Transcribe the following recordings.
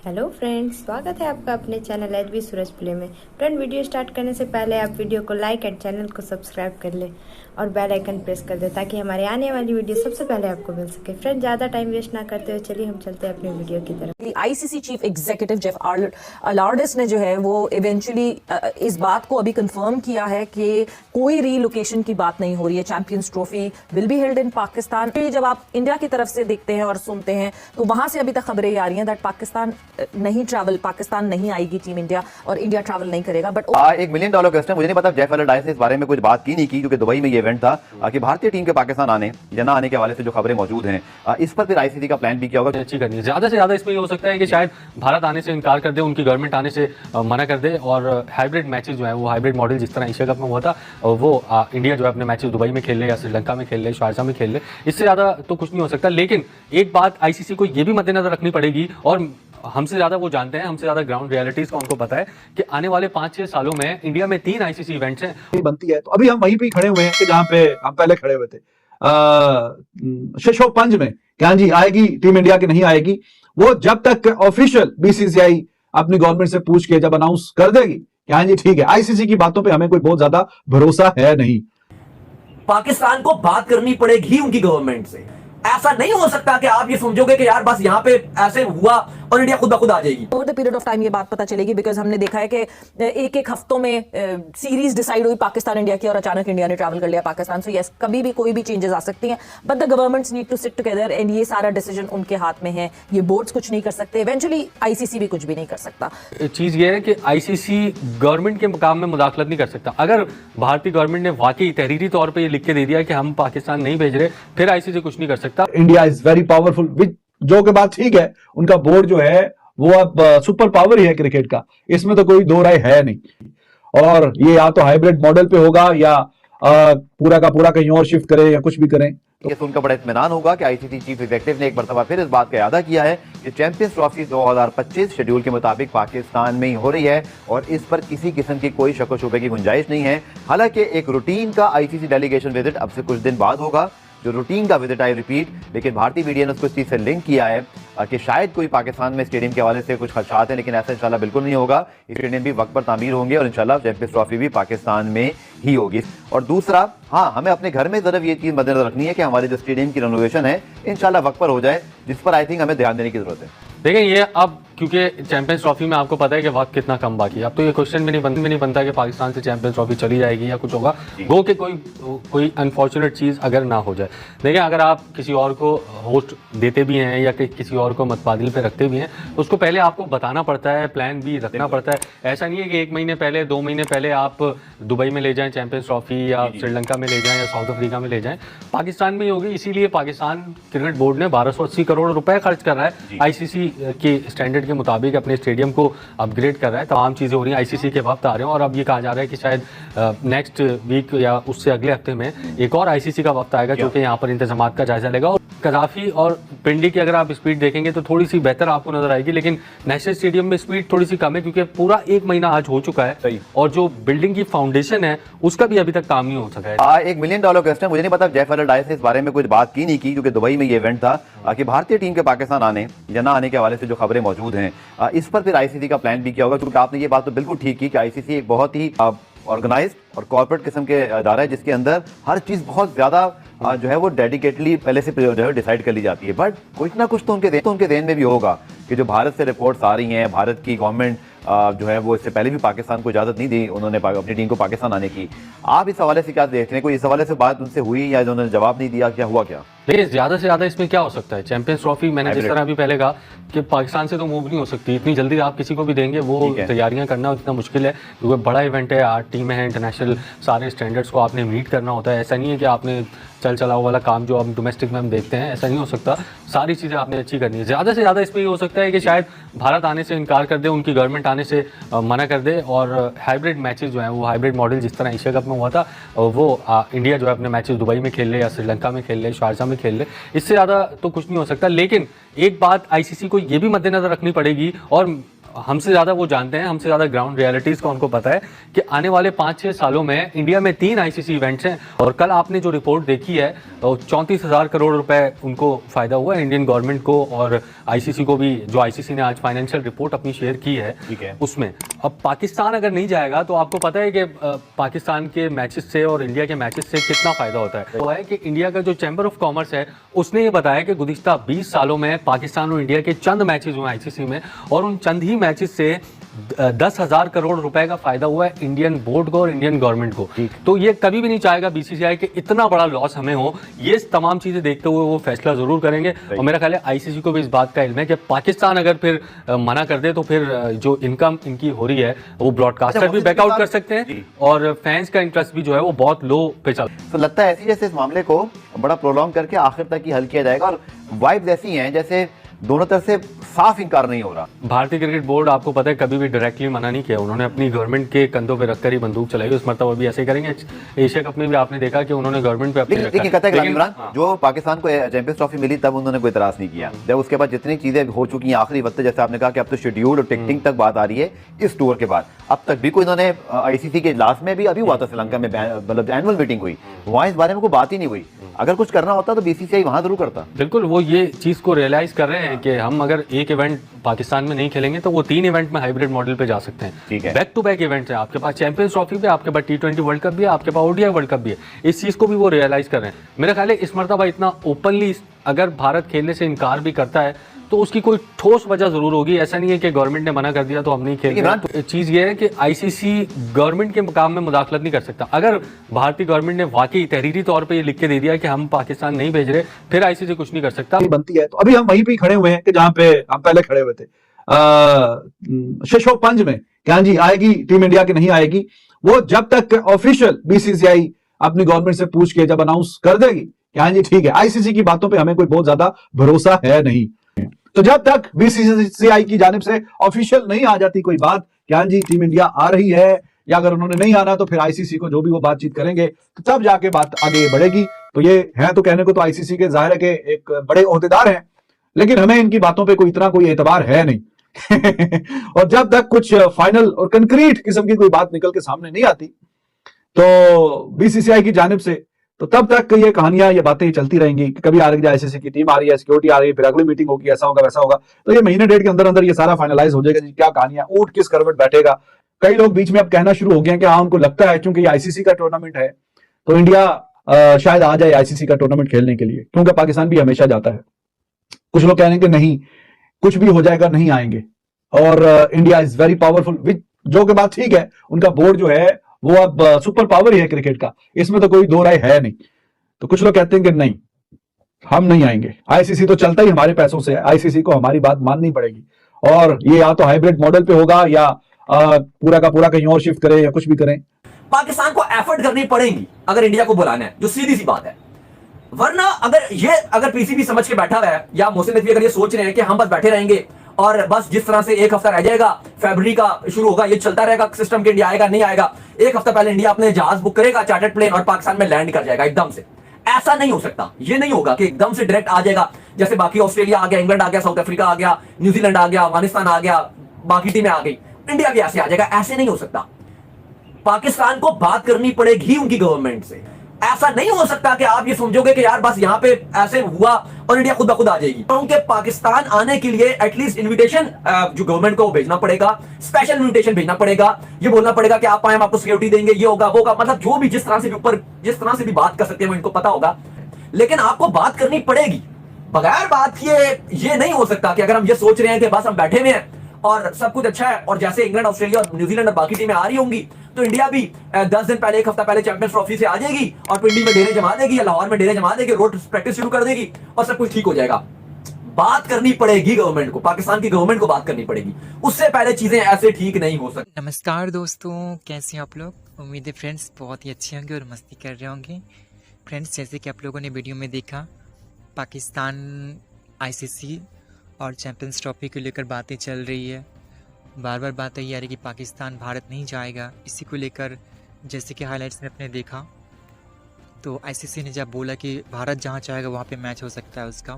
Hello friends, स्वागत है आपका अपने चैनल एचबी सूरज प्ले में। फ्रेंड, वीडियो स्टार्ट करने से पहले आप वीडियो को लाइक एंड चैनल को सब्सक्राइब कर ले और बेल आइकन प्रेस कर दे ताकि हमारे आने वाली वीडियो सबसे पहले आपको मिल सके। फ्रेंड, ज़्यादा टाइम वेस्ट ना करते हुए चलिए हम चलते हैं अपनी वीडियो की तरफ। आईसीसी चीफ एग्जीक्यूटिव जेफ अलार्डिस ने जो है वो इवेंचुअली इस बात को अभी कंफर्म किया है कि कोई रीलोकेशन की बात नहीं हो रही है। Champions trophy will be held in Pakistan. जब आप इंडिया की तरफ से देखते हैं और सुनते हैं तो वहां से अभी तक खबरें आ रही हैं दैट पाकिस्तान नहीं आएगी टीम इंडिया और इंडिया ट्रैवल नहीं करेगा। बट $1 मिलियन क्वेश्चन, मुझे नहीं पता जेफ अलार्डिस ने इस बारे में कुछ बात की नहीं की क्योंकि दुबई में ये इवेंट था कि भारतीय टीम के पाकिस्तान आने या ना आने के हवाले से जो खबरें मौजूद हैं, इस पर फिर आईसीसी का प्लान भी क्या होगा। अच्छी करनी है ज्यादा से ज्यादा इसमें ये हो सकता है कि शायद भारत आने से इनकार कर दे, उनकी गवर्नमेंट आने से मना कर दे और हाइब्रिड मैचेस जो है वो हाइब्रिड मॉडल जिस तरह एशिया कप में हुआ था वो इंडिया जो है अपने मैचेस दुबई में खेल ले या श्रीलंका में खेल ले, शारजाह में खेल ले। इससे ज्यादा तो कुछ नहीं हो सकता। लेकिन एक बात आईसीसी को ये भी मद्देनजर रखनी पड़ेगी और हमसे ज्यादा वो जानते हैं, हमसे ज्यादा ग्राउंड रियलिटीज का उनको पता है कि आने वाले 5-6 सालों में इंडिया में 3 आईसीसी इवेंट्स हैं बनती है। तो अभी हम वहीं पे खड़े हुए हैं कि जहां पे हम पहले खड़े हुए थे शशोपंज में। क्या जी आएगी टीम इंडिया की नहीं आएगी, वो जब तक ऑफिशियल बीसीसीआई अपनी गवर्नमेंट से पूछ के जब अनाउंस कर देगी क्या जी ठीक है। आईसीसी की बातों पे हमें कोई बहुत ज्यादा भरोसा है नहीं। पाकिस्तान को बात करनी पड़ेगी उनकी गवर्नमेंट से। ऐसा नहीं हो सकता कि आप ये समझोगे कि यार बस यहाँ पे ऐसे हुआ और इंडिया खुद ब खुद आ जाएगी। Over the period of time ये बात पता चलेगी बिकॉज हमने देखा है कि एक हफ्तों में सीरीज डिसाइड हुई पाकिस्तान इंडिया की और अचानक इंडिया ने ट्रैवल कर लिया पाकिस्तान। सो यस, कभी भी कोई भी चेंजेस आ सकती हैं but the governments need to sit together and ये सारा डिसीजन उनके हाथ में है। ये बोर्ड्स कुछ नहीं कर सकते, इवेंचुअली आईसीसी भी कुछ भी नहीं कर सकता। चीज ये है कि आईसीसी गवर्नमेंट के काम में मुदाखलत नहीं कर सकता। अगर भारतीय गवर्नमेंट ने वाकई तहरीरी तौर पर ये लिख के दे दिया कि हम पाकिस्तान नहीं भेज रहे, फिर आईसीसी कुछ नहीं कर सकता। इंडिया इज वेरी पावरफुल, जो के बात ठीक है। उनका बोर्ड जो है वो अब सुपर पावर ही है क्रिकेट का, इसमें तो कोई दो राय है नहीं। और ये या तो हाइब्रिड मॉडल पे होगा या पूरा का पूरा कहीं और शिफ्ट करें या कुछ भी करें। ये सुनकर बड़ा इत्मीनान होगा कि आईसीसी चीफ एग्जीक्यूटिव ने एक मरतबा फिर इस बात का इरादा किया है कि चैंपियंस ट्रॉफी 2025 शेड्यूल के मुताबिक पाकिस्तान में ही हो रही है और इस पर किसी किस्म की कोई शक व शुबे की गुंजाइश नहीं है। हालांकि एक रूटीन का आईसीसी डेलीगेशन विजिट अब से कुछ दिन बाद होगा, जो रूटीन का विजिट आई रिपीट। लेकिन भारतीय मीडिया ने उसको इस चीज से लिंक किया है कि शायद कोई पाकिस्तान में स्टेडियम के हवाले से कुछ खदशात हैं, लेकिन ऐसा इंशाल्लाह बिल्कुल नहीं होगा। स्टेडियम भी वक्त पर तामीर होंगे और इंशाल्लाह चैंपियंस ट्रॉफी भी पाकिस्तान में ही होगी। और दूसरा, हाँ, हमें अपने घर में जरूर ये चीज मद्देनजर रखनी है कि हमारे जो स्टेडियम की रेनोवेशन है इंशाल्लाह वक्त पर हो जाए, जिस पर आई थिंक हमें ध्यान देने की जरूरत है। देखिए ये अब क्योंकि चैंपियंस ट्रॉफी में आपको पता है कि वक्त कितना कम बाकी है, अब तो ये क्वेश्चन भी नहीं बनता कि पाकिस्तान से चैंपियंस ट्रॉफी चली जाएगी या कुछ होगा। गो के कोई अनफॉर्चुनेट चीज़ अगर ना हो जाए। देखिए अगर आप किसी और को होस्ट देते भी हैं या किसी और को मतबादिल पे रखते भी हैं तो उसको पहले आपको बताना पड़ता है, प्लान भी रखना पड़ता है। ऐसा नहीं है कि 1 महीने पहले 2 महीने पहले आप दुबई में ले जाएं चैंपियंस ट्रॉफी या श्रीलंका में ले जाएं या साउथ अफ्रीका में ले जाएं, पाकिस्तान में ही होगी। इसीलिए पाकिस्तान क्रिकेट बोर्ड ने 1280 करोड़ रुपए खर्च कर रहा है आईसीसी के स्टैंडर्ड के मुताबिक अपने स्टेडियम को अपग्रेड कर रहा है। तमाम चीज़ें हो रही हैं, आईसीसी के वक्त आ रहे हैं और अब ये कहा जा रहा है कि शायद नेक्स्ट वीक या उससे अगले हफ्ते में एक और आईसीसी का वक्त आएगा जो कि यहाँ पर इंतजाम का जायजा लेगा। और कदाफी और पिंडी की अगर आप स्पीड देखेंगे तो थोड़ी सी बेहतर आपको नजर आएगी, लेकिन नेशनल स्टेडियम में स्पीड थोड़ी सी कम है क्योंकि पूरा 1 महीना आज हो चुका है और जो बिल्डिंग की फाउंडेशन है उसका भी अभी तक काम नहीं हो सका है। $1 मिलियन क्वेश्चन, मुझे नहीं पता जेफ अलार्डिस ने इस बारे में कुछ बात की नहीं की क्योंकि दुबई में ये इवेंट था कि भारतीय टीम के पाकिस्तान आने या ना आने के हवाले से जो खबरें मौजूद हैं, इस पर फिर आईसीसी का प्लान भी क्या होगा। क्योंकि आपने ये बात तो बिल्कुल ठीक की कि आईसीसी एक बहुत ही ऑर्गेनाइज्ड और कॉर्पोरेट किस्म के अदारा है जिसके अंदर हर चीज बहुत ज्यादा जो है वो डेडिकेटली पहले से जो है डिसाइड कर ली जाती है। बट कुछ ना कुछ तो उनके देन में भी होगा कि जो भारत से रिपोर्ट्स आ रही हैं, भारत की गवर्नमेंट जो है वो इससे पहले भी पाकिस्तान को इजाजत नहीं दी उन्होंने अपनी टीम को पाकिस्तान आने की। आप इस हवाले से क्या देखते हैं, कोई इस हवाले से बात उनसे हुई या उन्होंने जवाब नहीं दिया, क्या हुआ क्या? देखिए ज्यादा से ज्यादा इसमें क्या हो सकता है, चैंपियंस ट्रॉफी मैंने जिस तरह अभी पहले कहा कि पाकिस्तान से तो मूव नहीं हो सकती इतनी जल्दी। आप किसी को भी देंगे वो तैयारियां करना इतना मुश्किल है क्योंकि बड़ा इवेंट है, 8 टीमें हैं, इंटरनेशनल सारे स्टैंडर्ड्स को आपने मीट करना होता है। ऐसा नहीं है कि आपने चल चलाओ वाला काम जो हम डोमेस्टिक में हम देखते हैं, ऐसा नहीं हो सकता। सारी चीज़ें आपने अच्छी करनी है। ज़्यादा से ज़्यादा इसमें ये हो सकता है कि शायद भारत आने से इनकार कर दे, उनकी गवर्नमेंट आने से मना कर दे और हाइब्रिड मैचेस जो हैं वो हाइब्रिड मॉडल जिस तरह एशिया कप में हुआ था वो इंडिया जो है अपने मैचेस दुबई में खेल ले या श्रीलंका में खेल ले, शारजाह में खेल ले। इससे ज़्यादा तो कुछ नहीं हो सकता। लेकिन एक बात आईसीसी को ये भी मद्देनजर रखनी पड़ेगी और हमसे ज़्यादा वो जानते हैं, हमसे ज़्यादा ग्राउंड रियलिटीज़ का उनको पता है कि आने वाले 5-6 सालों में इंडिया में 3 आईसीसी इवेंट्स हैं। और कल आपने जो रिपोर्ट देखी है 34,000 करोड़ रुपए उनको फ़ायदा हुआ है, इंडियन गवर्नमेंट को और आईसीसी को भी। जो आईसीसी ने आज फाइनेंशियल रिपोर्ट अपनी शेयर की है, ठीक है। उसमें अब पाकिस्तान अगर नहीं जाएगा तो आपको पता है कि पाकिस्तान के मैचेस से और इंडिया के मैचेस से कितना फ़ायदा होता है। वो है कि इंडिया का जो चैम्बर ऑफ कॉमर्स है उसने ये बताया कि गुज़िश्ता 20 सालों में पाकिस्तान और इंडिया के चंद मैचेस हुए आईसीसी में, और उन चंद ही मैचेस से 10,000 करोड़ रुपए का फायदा हुआ है इंडियन बोर्ड को और इंडियन गवर्नमेंट को। तो ये कभी भी नहीं चाहेगा बीसीसीआई कि इतना बड़ा लॉस हमें हो। ये तमाम चीजें देखते हुए वो फैसला जरूर करेंगे, और मेरा ख्याल है आईसीसी को भी इस बात का इल्म है कि पाकिस्तान अगर फिर मना कर दे तो फिर जो इनकम इनकी हो रही है वो ब्रॉडकास्टर भी बैकआउट कर सकते हैं, और फैंस का इंटरेस्ट भी जो है वो बहुत लो पे चल। तो लगता है ऐसी जैसे इस मामले को बड़ा प्रोलॉन्ग करके आखिर तक ही हल किया जाएगा, और वाइब्स ऐसी हैं जैसे दोनों तरफ से साफ इनकार नहीं हो रहा। भारतीय क्रिकेट बोर्ड आपको पता है कभी भी डायरेक्टली मना नहीं किया, उन्होंने अपनी गवर्नमेंट के कंधों पे रखकर ही बंदूक चलाई। उस मरतबा भी ऐसे ही करेंगे। एशिया कप में भी आपने देखा कि उन्होंने गवर्नमेंट पे अपने लेकिन कहता है इमरान, जो पाकिस्तान को चैंपियंस ट्रॉफी मिली तब उन्होंने कोई इतराज नहीं किया। जब उसके बाद जितनी चीजें हो चुकी हैं आखिरी वक्त, जैसे आपने कहा कि अब तो शेड्यूल और टिकटिंग तक बात आ रही है इस टूर के बाद, अब तक भी कोई इन्होंने आईसीसी के लास्ट में भी अभी हुआ था श्रीलंका में, मतलब एनुअल मीटिंग हुई, वहां इस बारे में कोई बात ही नहीं हुई। अगर कुछ करना होता तो बीसीसीआई वहां जरूर करता। बिल्कुल, वो ये चीज को रियलाइज कर रहे हैं कि हम अगर एक इवेंट पाकिस्तान में नहीं खेलेंगे तो वो 3 इवेंट में हाइब्रिड मॉडल पे जा सकते हैं। ठीक है। बैक टू बैक इवेंट्स हैं, आपके पास चैंपियंस ट्रॉफी भी, आपके पास T20 वर्ल्ड कप भी है, आपके पास ओडीआई वर्ल्ड कप भी है। इस चीज को भी वो रियलाइज कर रहे हैं। मेरा ख्याल है इस मरतबा इतना ओपनली अगर भारत खेलने से इनकार भी करता है तो उसकी कोई ठोस वजह जरूर होगी। ऐसा नहीं है कि गवर्नमेंट ने मना कर दिया तो हम नहीं खेल रहे। तो चीज ये है कि आईसीसी गवर्नमेंट के काम में मुदाखलत नहीं कर सकता। अगर भारतीय गवर्नमेंट ने वाकई तहरीरी तौर पे ये लिख के दे दिया कि हम पाकिस्तान नहीं भेज रहे, फिर आईसीसी कुछ नहीं कर सकता। बनती है तो अभी हम वहीं पे खड़े हुए हैं कि जहां पे हम पहले खड़े हुए थे, शशोक पंज में क्या जी आएगी टीम इंडिया की नहीं आएगी, वो जब तक ऑफिशियल बीसीसीआई अपनी गवर्नमेंट से पूछ के जब अनाउंस कर देगी क्या जी ठीक है, आईसीसी की बातों पे हमें कोई बहुत ज्यादा भरोसा है नहीं। तो जब तक बीसीसीआई की जानिब से ऑफिशियल नहीं आ जाती कोई बात क्या जी टीम इंडिया आ रही है, या अगर उन्होंने नहीं आना तो फिर आईसीसी को जो भी वो बातचीत करेंगे तो तब जाके बात आगे बढ़ेगी। तो ये है तो कहने को तो आईसीसी के जाहिर है कि एक बड़े ओहदेदार हैं, लेकिन हमें इनकी बातों पे कोई इतना कोई एतबार है नहीं। और जब तक कुछ फाइनल और कंक्रीट किस्म की कोई बात निकल के सामने नहीं आती तो बीसीसीआई की जानिब से, तो तब तक ये कहानियां ये बातें चलती रहेंगी कि कभी आ रही है आईसीसी की टीम आ रही है, सिक्योरिटी आ रही है, फिर अगली मीटिंग होगी, ऐसा होगा वैसा होगा। तो ये महीने डेढ़ के अंदर अंदर ये सारा फाइनलाइज हो जाएगा जी क्या कहानियां, ऊंट किस करवट बैठेगा। कई लोग बीच में अब कहना शुरू हो गए हैं कि हाँ उनको लगता है क्योंकि ये आईसीसी का टूर्नामेंट है तो इंडिया शायद आ जाए आईसीसी का टूर्नामेंट खेलने के लिए, क्योंकि पाकिस्तान भी हमेशा जाता है। कुछ लोग कह रहे हैं कि नहीं कुछ भी हो जाएगा नहीं आएंगे, और इंडिया इज वेरी पावरफुल, जो कि बात ठीक है, उनका बोर्ड जो है वो अब सुपर पावर ही है क्रिकेट का, इसमें तो कोई दो राय है नहीं। तो कुछ लोग कहते हैं कि नहीं हम नहीं आएंगे, आईसीसी तो चलता ही हमारे पैसों से है, आईसीसी को हमारी बात माननी पड़ेगी, और ये या तो हाइब्रिड मॉडल पे होगा या पूरा का पूरा कहीं और शिफ्ट करें या कुछ भी करें। पाकिस्तान को एफर्ट करनी पड़ेगी अगर इंडिया को बुलाना है, जो सीधी सी बात है। वरना अगर पीसीबी समझ के बैठा हुआ है, या मोहसिन नकवी अगर ये सोच रहे हैं कि हम बस बैठे रहेंगे और बस जिस तरह से एक हफ्ता रह जाएगा, फरवरी का शुरू होगा, ये चलता रहेगा सिस्टम के, इंडिया आएगा नहीं आएगा, एक हफ्ता पहले इंडिया अपने जहाज बुक करेगा चार्टर्ड प्लेन और पाकिस्तान में लैंड कर जाएगा एकदम से। ऐसा नहीं हो सकता, ये नहीं होगा कि एकदम से डायरेक्ट आ जाएगा, जैसे बाकी ऑस्ट्रेलिया आ गया, इंग्लैंड आ गया, साउथ अफ्रीका आ गया, न्यूजीलैंड आ गया, अफगानिस्तान आ गया, बाकी टीमें आ गई, इंडिया भी ऐसे आ जाएगा। ऐसे नहीं हो सकता। पाकिस्तान को बात करनी पड़ेगी उनकी गवर्नमेंट से। ऐसा नहीं हो सकता कि आप ये समझोगे कि यार बस यहाँ पे ऐसे हुआ और इंडिया खुद ब खुद आ जाएगी। क्योंकि पाकिस्तान आने के लिए एटलीस्ट इनविटेशन जो गवर्नमेंट को भेजना पड़ेगा, स्पेशल इनविटेशन भेजना पड़ेगा, ये बोलना पड़ेगा कि आप आए हम आपको सिक्योरिटी देंगे, ये होगा वो होगा, मतलब जो भी जिस तरह से भी ऊपर जिस तरह से भी बात कर सकते हैं वो इनको पता होगा। लेकिन आपको बात करनी पड़ेगी। बगैर बात किए ये नहीं हो सकता कि अगर हम ये सोच रहे हैं कि बस हम बैठे हुए हैं और सब कुछ अच्छा है, और जैसे इंग्लैंड, ऑस्ट्रेलिया और न्यूजीलैंड और बाकी टीमें आ रही होंगी तो इंडिया भी 10 दिन पहले, एक हफ्ता पहले चैंपियंस ट्रॉफी से आ जाएगी और पिंडी में डेरे जमा देगी या लाहौर में डेरे जमा देगी, रोड प्रैक्टिस शुरू कर देगी और सब कुछ ठीक हो जाएगा। बात करनी पड़ेगी गवर्नमेंट को, पाकिस्तान की गवर्नमेंट को बात करनी पड़ेगी, उससे पहले चीजें ऐसे ठीक नहीं हो सकती। नमस्कार दोस्तों, कैसे हैं आप लोग? उम्मीद है फ्रेंड्स बहुत ही अच्छे होंगे और मस्ती कर रहे होंगे। फ्रेंड्स जैसे कि आप लोगों ने वीडियो में देखा, पाकिस्तान आईसीसी और चैंपियंस ट्रॉफी को लेकर बातें चल रही है। बार बार बात यही आ रही कि पाकिस्तान भारत नहीं जाएगा। इसी को लेकर जैसे कि हाइलाइट्स में अपने देखा तो आईसीसी ने जब बोला कि भारत जहां चाहेगा वहां पे मैच हो सकता है उसका,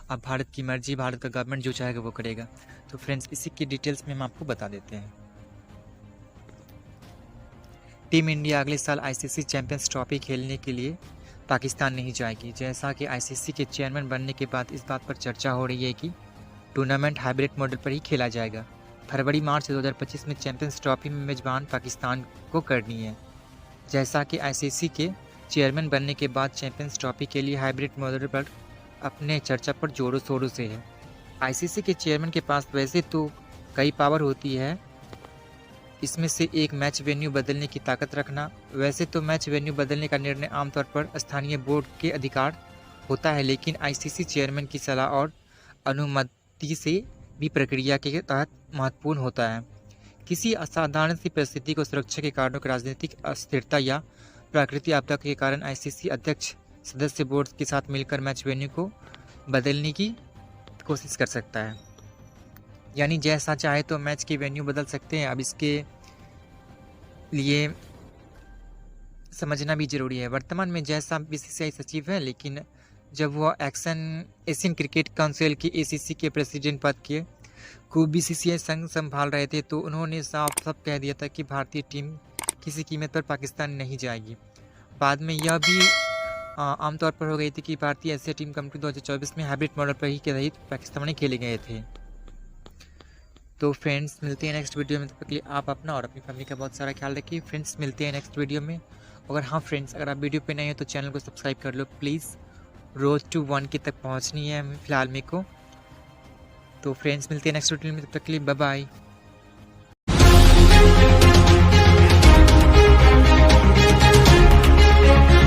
अब भारत की मर्जी, भारत का गवर्नमेंट जो चाहेगा वो करेगा। तो फ्रेंड्स इसी की डिटेल्स में हम आपको बता देते हैं। टीम इंडिया अगले साल आईसीसी चैंपियंस ट्रॉफी खेलने के लिए पाकिस्तान नहीं जाएगी। जैसा कि आईसीसी के चेयरमैन बनने के बाद इस बात पर चर्चा हो रही है कि टूर्नामेंट हाइब्रिड मॉडल पर ही खेला जाएगा। फरवरी मार्च 2025 में चैंपियंस ट्रॉफी में मेजबान पाकिस्तान को करनी है। जैसा कि आईसीसी के चेयरमैन बनने के बाद चैंपियंस ट्रॉफी के लिए हाइब्रिड मॉडल पर अपने चर्चा पर जोरों शोरों से है। आईसीसी के चेयरमैन के पास वैसे तो कई पावर होती है, इसमें से एक मैच वेन्यू बदलने की ताकत रखना। वैसे तो मैच वेन्यू बदलने का निर्णय आमतौर पर स्थानीय बोर्ड के अधिकार होता है, लेकिन आईसीसी चेयरमैन की सलाह और अनुमति से भी प्रक्रिया के तहत महत्वपूर्ण होता है। किसी असाधारण सी परिस्थिति को सुरक्षा के कारणों की राजनीतिक अस्थिरता या प्राकृतिक आपदा के कारण आईसीसी अध्यक्ष सदस्य बोर्ड के साथ मिलकर मैच वेन्यू को बदलने की कोशिश कर सकता है। यानी जैसा चाहे तो मैच की वेन्यू बदल सकते हैं। अब इसके लिए समझना भी जरूरी है। वर्तमान में जैसा बीसीसीआई सचिव है, लेकिन जब वह एशियन क्रिकेट काउंसिल के एसीसी के प्रेसिडेंट पद के को बीसीसीआई संघ संभाल रहे थे, तो उन्होंने साफ कह दिया था कि भारतीय टीम किसी कीमत पर पाकिस्तान नहीं जाएगी। बाद में यह भी आमतौर पर हो गई थी कि भारतीय एशिया टीम कमेटी 2024 में हाइब्रिड मॉडल पर ही के रही पाकिस्तान में खेले गए थे। तो फ्रेंड्स मिलते हैं नेक्स्ट वीडियो में। तब तक के लिए आप अपना और अपनी फैमिली का बहुत सारा ख्याल रखिए। फ्रेंड्स मिलते हैं नेक्स्ट वीडियो में। अगर हाँ फ्रेंड्स, अगर आप वीडियो पे नए हो तो चैनल को सब्सक्राइब कर लो प्लीज़। रोज टू 1 के तक पहुँचनी है फिलहाल मेरे को। तो फ्रेंड्स मिलते हैं नेक्स्ट वीडियो में, तब तक के लिए बाय बाय।